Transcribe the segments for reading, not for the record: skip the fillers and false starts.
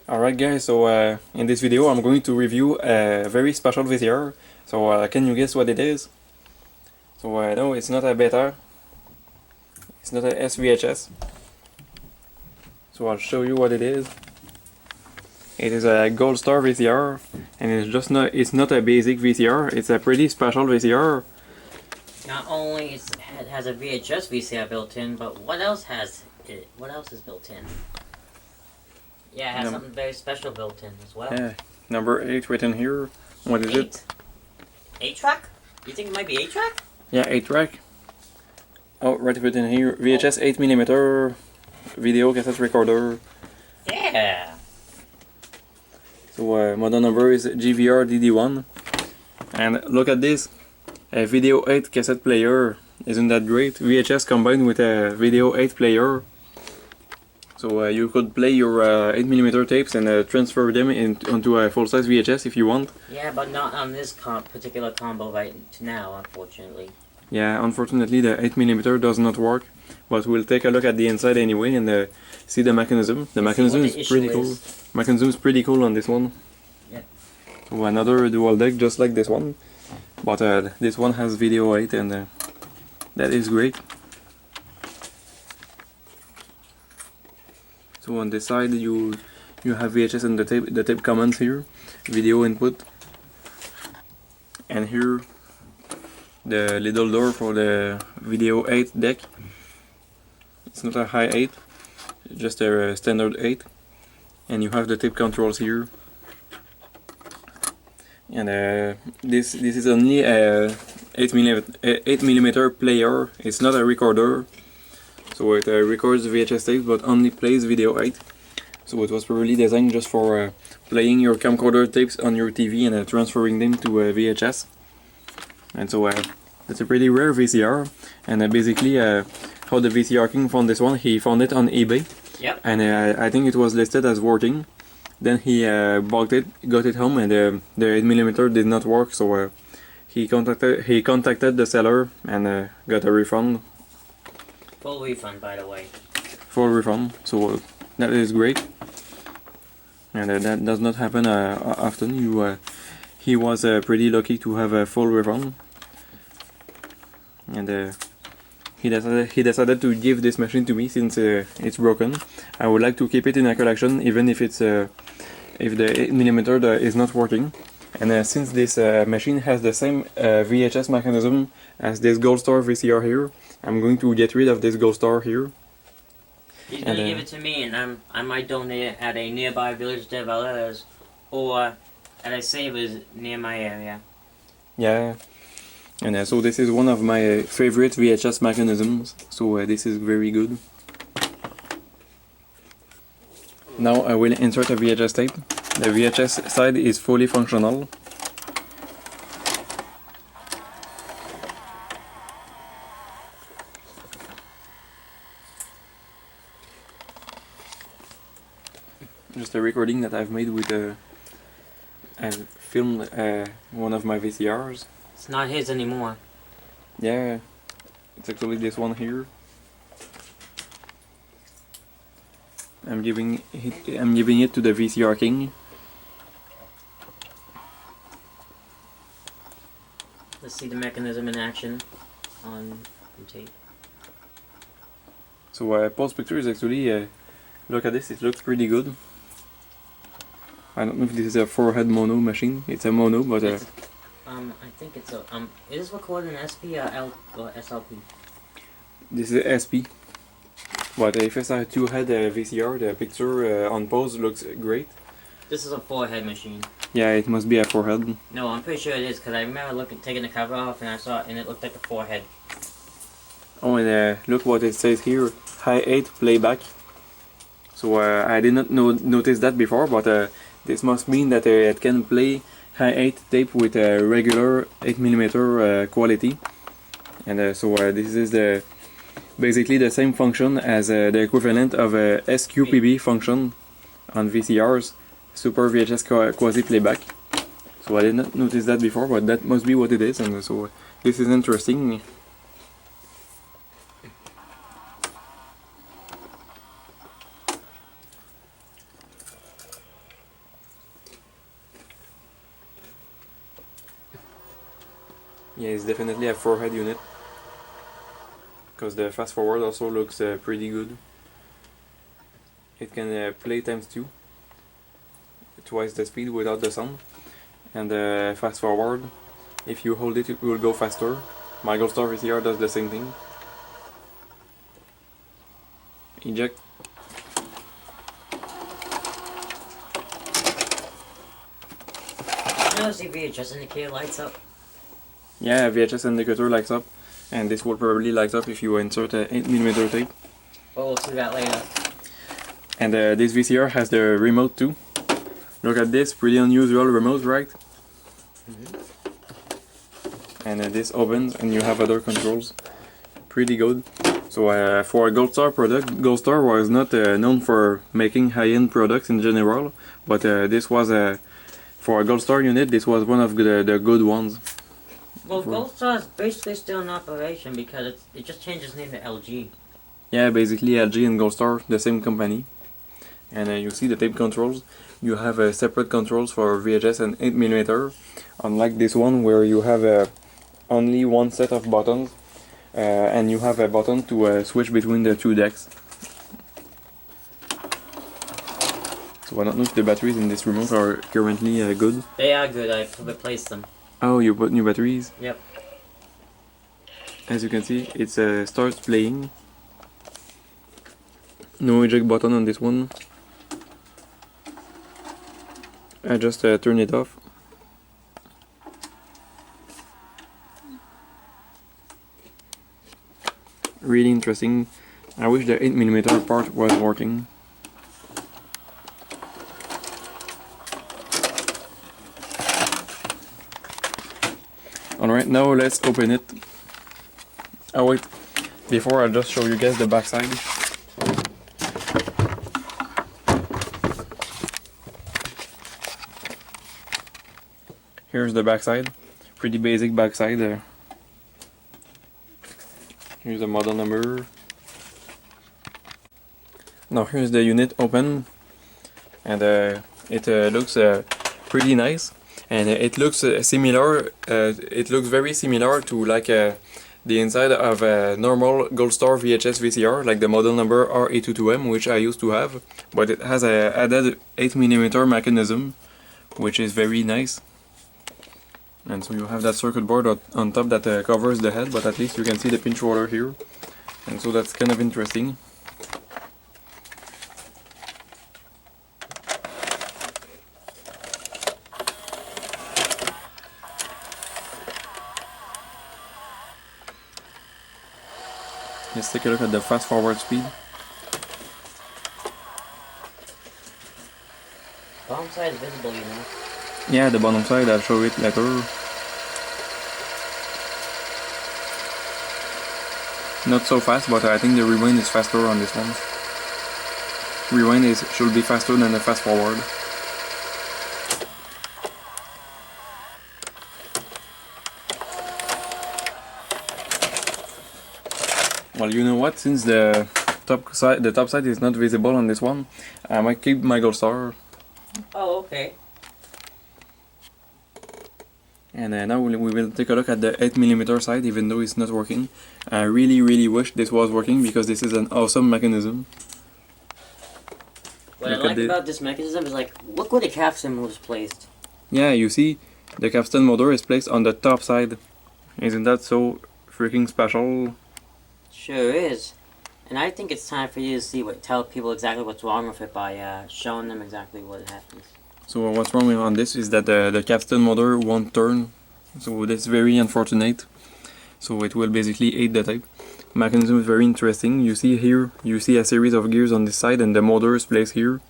Alright guys, so in this video I'm going to review a very special VCR. So can you guess what it is? So no, it's not a beta. It's not a SVHS. So I'll show you what it is. It is a GoldStar VCR, and it's not a basic VCR, it's a pretty special VCR. Not only it has a VHS VCR built in, but what else has it? What else is built in? Yeah, it has something very special built in as well. Yeah, number 8 written here. What is it? 8-track? You think it might be 8-track? Yeah, 8-track. Oh, right written here. VHS 8mm video cassette recorder. Yeah. So model number is GVR-DD1. And look at this. A video 8 cassette player. Isn't that great? VHS combined with a video 8 player. So you could play your 8mm tapes and transfer them onto a full-size VHS if you want. Yeah, but not on this particular combo right now, unfortunately. Yeah, unfortunately the 8mm does not work. But we'll take a look at the inside anyway and see the mechanism. The mechanism is pretty cool. Mechanism is pretty cool on this one. Yeah. So another dual deck just like this one. But this one has video 8 and that is great. So on this side you have VHS and the tape commands here, video input, and here the little door for the video 8 deck. It's not a high 8, just a standard 8, and you have the tape controls here. And this is only a 8mm player. It's not a recorder. So it records VHS tapes but only plays video 8. So it was probably designed just for playing your camcorder tapes on your TV and transferring them to VHS. And so it's a pretty rare VCR. And basically how the VCR King found this one, he found it on eBay. Yep. And I think it was listed as working. Then he bought it, got it home, and the 8mm did not work. So he contacted the seller and got a refund. Full refund, by the way. Full refund, so that is great, and that does not happen often. He was pretty lucky to have a full refund, and he decided to give this machine to me since it's broken. I would like to keep it in a collection, even if it's if the 8mm is not working. And since this machine has the same VHS mechanism as this GoldStar VCR here, I'm going to get rid of this GoldStar here. He's going to give it to me, and I might donate it at a nearby village developers or at a savers near my area. Yeah, and so this is one of my favorite VHS mechanisms, so this is very good. Now I will insert a VHS tape. The VHS side is fully functional. Just a recording that I've made with I filmed one of my VCRs. It's not his anymore. Yeah, it's actually this one here. I'm giving it to the VCR King. Let's see the mechanism in action on tape. So post picture is actually look at this. It looks pretty good. I don't know if this is a 4-head mono machine. It's a mono, but I think it's a is this recorded in SP or SLP? This is SP. But if it's a 2-head VCR, the picture on pose looks great. This is a 4-head machine. Yeah, it must be a 4-head. No, I'm pretty sure it is, because I remember taking the cover off and I saw it and it looked like a 4-head. Oh, and look what it says here, high 8 playback. So I did not notice that before, but this must mean that it can play high 8 tape with a regular 8mm quality. And so this is basically the same function as the equivalent of a SQPB function on VCRs, Super VHS Quasi Playback. So I did not notice that before, but that must be what it is, and so this is interesting. Yeah, it's definitely a forehead unit. Because the fast forward also looks pretty good. It can play ×2, twice the speed without the sound. And fast forward, if you hold it, it will go faster. My GoldStar VCR does the same thing. Eject. You notice the VHS indicator lights up? Yeah, VHS indicator lights up, and this will probably light up if you insert a 8mm tape. But we'll see that later. And this VCR has the remote too. Look at this, pretty unusual remote, right? And this opens and you have other controls. Pretty good. So for a GoldStar product, GoldStar was not known for making high-end products in general, but this was for a GoldStar unit, this was one of the good ones. Well, GoldStar is basically still in operation because it just changed its name to LG. Yeah, basically LG and GoldStar, the same company. And you see the tape controls. You have separate controls for VHS and 8mm, unlike this one where you have only one set of buttons, and you have a button to switch between the two decks. So I don't know if the batteries in this remote are currently good. They are good, I replaced them. Oh, you put new batteries? Yep. As you can see, it starts playing. No eject button on this one. I just turn it off. Really interesting. I wish the 8mm part was working. Alright, now let's open it. Oh wait, before I'll just show you guys the backside. Here's the backside, pretty basic backside. Here's the model number. Now here's the unit open, and it looks pretty nice, and it looks similar. It looks very similar to like the inside of a normal GoldStar VHS VCR, like the model number R822M, which I used to have, but it has a added 8mm mechanism, which is very nice. And so you have that circuit board on top that covers the head, but at least you can see the pinch roller here. And so that's kind of interesting. Let's take a look at the fast forward speed. Bottom side is visible, you know. Yeah, the bottom side, I'll show it later. Not so fast, but I think the rewind is faster on this one. Rewind should be faster than the fast forward. Well, you know what? Since the top side is not visible on this one, I might keep my GoldStar. Oh, okay. And now we will take a look at the 8mm side, even though it's not working. I really wish this was working because this is an awesome mechanism. What I like about this mechanism is like, look where the capstan was placed. Yeah, you see, the capstan motor is placed on the top side. Isn't that so freaking special? Sure is. And I think it's time for you to tell people exactly what's wrong with it by showing them exactly what happens. So what's wrong on this is that the capstan motor won't turn, so that's very unfortunate. So it will basically eat the tape. Mechanism is very interesting. You see here, you see a series of gears on this side and the motor is placed here.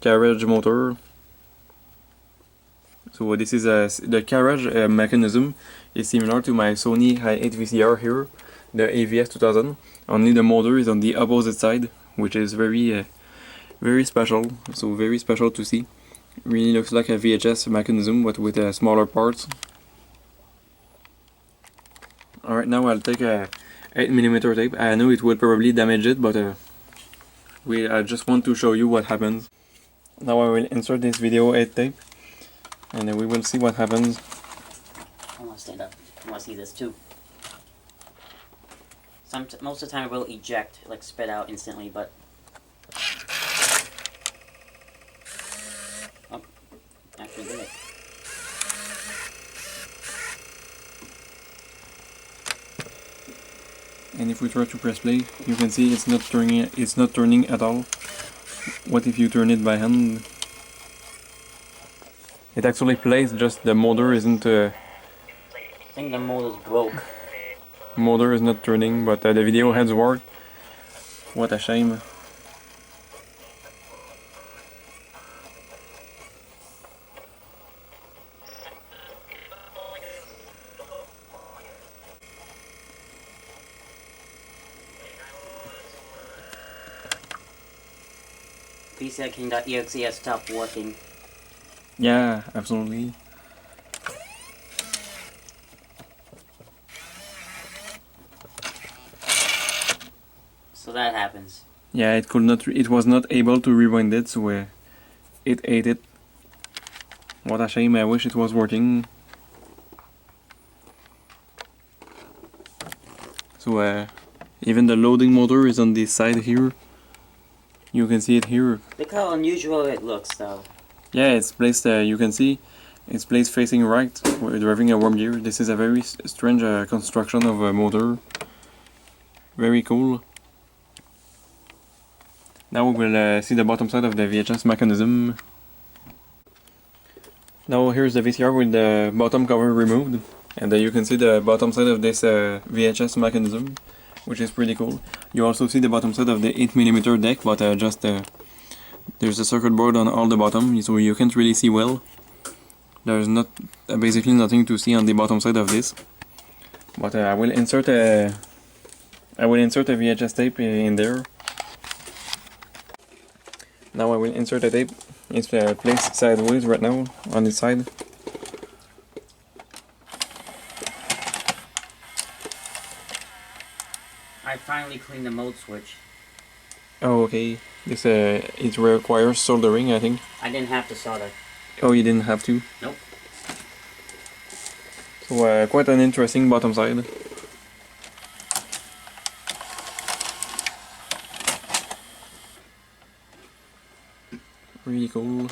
Carriage motor. So this is the carriage mechanism is similar to my Sony Hi8 VCR here, the AVS 2000. Only the motor is on the opposite side, which is very special. So very special to see. Really looks like a VHS mechanism, but with smaller parts. Alright, now I'll take a 8mm tape. I know it will probably damage it, but I just want to show you what happens. Now I will insert this video 8 tape, and we will see what happens. I want to stand up. Come want to see this too. Most of the time it will eject, like spit out instantly, but... Oh, actually did it. And if we try to press play, you can see it's not turning at all. What if you turn it by hand? It actually plays, just the motor isn't... I think the motor's broke. Motor is not turning, but the video heads work. What a shame. VCR King.exe has stopped working. Yeah, absolutely. So that happens. Yeah, it was not able to rewind it, so it ate it. What a shame, I wish it was working. So even the loading motor is on this side here. You can see it here. Look how unusual it looks though. Yeah, it's placed, you can see, it's placed facing right, we're driving a worm gear. This is a very strange construction of a motor. Very cool. Now we will see the bottom side of the VHS mechanism. Now here's the VCR with the bottom cover removed. And you can see the bottom side of this VHS mechanism, which is pretty cool. You also see the bottom side of the 8mm deck, but there's a circuit board on all the bottom, so you can't really see well. There's basically nothing to see on the bottom side of this. But I will insert a VHS tape in there. Now I will insert a tape. It's placed sideways right now on this side. I finally cleaned the mode switch. Oh, okay. This it requires soldering, I think. I didn't have to solder. Oh, you didn't have to? Nope. So quite an interesting bottom side. Really cool.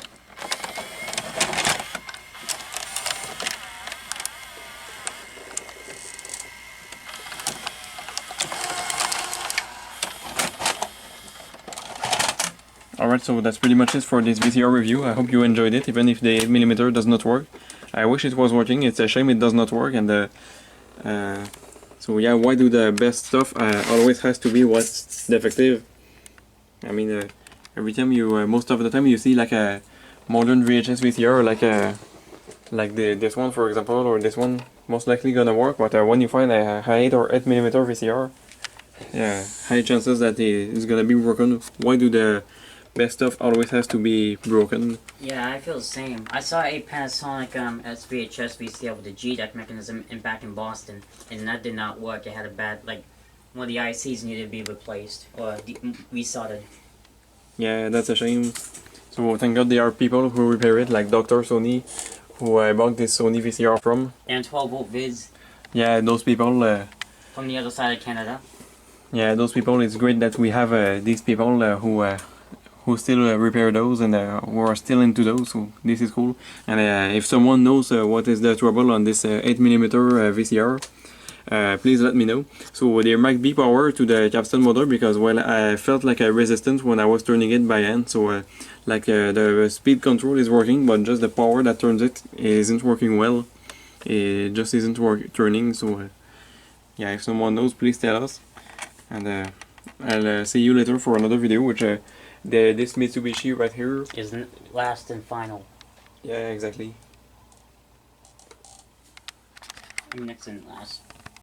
Alright, so that's pretty much it for this VCR review. I hope you enjoyed it, even if the 8mm does not work. I wish it was working, it's a shame it does not work, and so yeah, why do the best stuff always has to be what's defective? I mean, every time most of the time you see like a modern VHS VCR, like this one for example, or this one, most likely gonna work, but when you find a 8 or 8mm VCR, yeah, high chances that it's gonna be broken. Why do the best stuff always has to be broken? Yeah, I feel the same. I saw a Panasonic SVHS VCR with a G-deck mechanism back in Boston, and that did not work. It had a bad, like, one of the ICs needed to be replaced or resoldered. Yeah, that's a shame. So thank God there are people who repair it, like Dr. Sony, who I bought this Sony VCR from. And 12-volt vids. Yeah, those people. From the other side of Canada. Yeah, those people. It's great that we have these people who still repair those and who are still into those. So this is cool. And if someone knows what is the trouble on this 8mm VCR, please let me know. So there might be power to the capstan motor, because well, I felt like a resistance when I was turning it by hand. So the speed control is working, but just the power that turns it isn't working well. It just isn't turning. So yeah, if someone knows, please tell us. And I'll see you later for another video, which this Mitsubishi right here is last and final. Yeah, exactly. Next and last.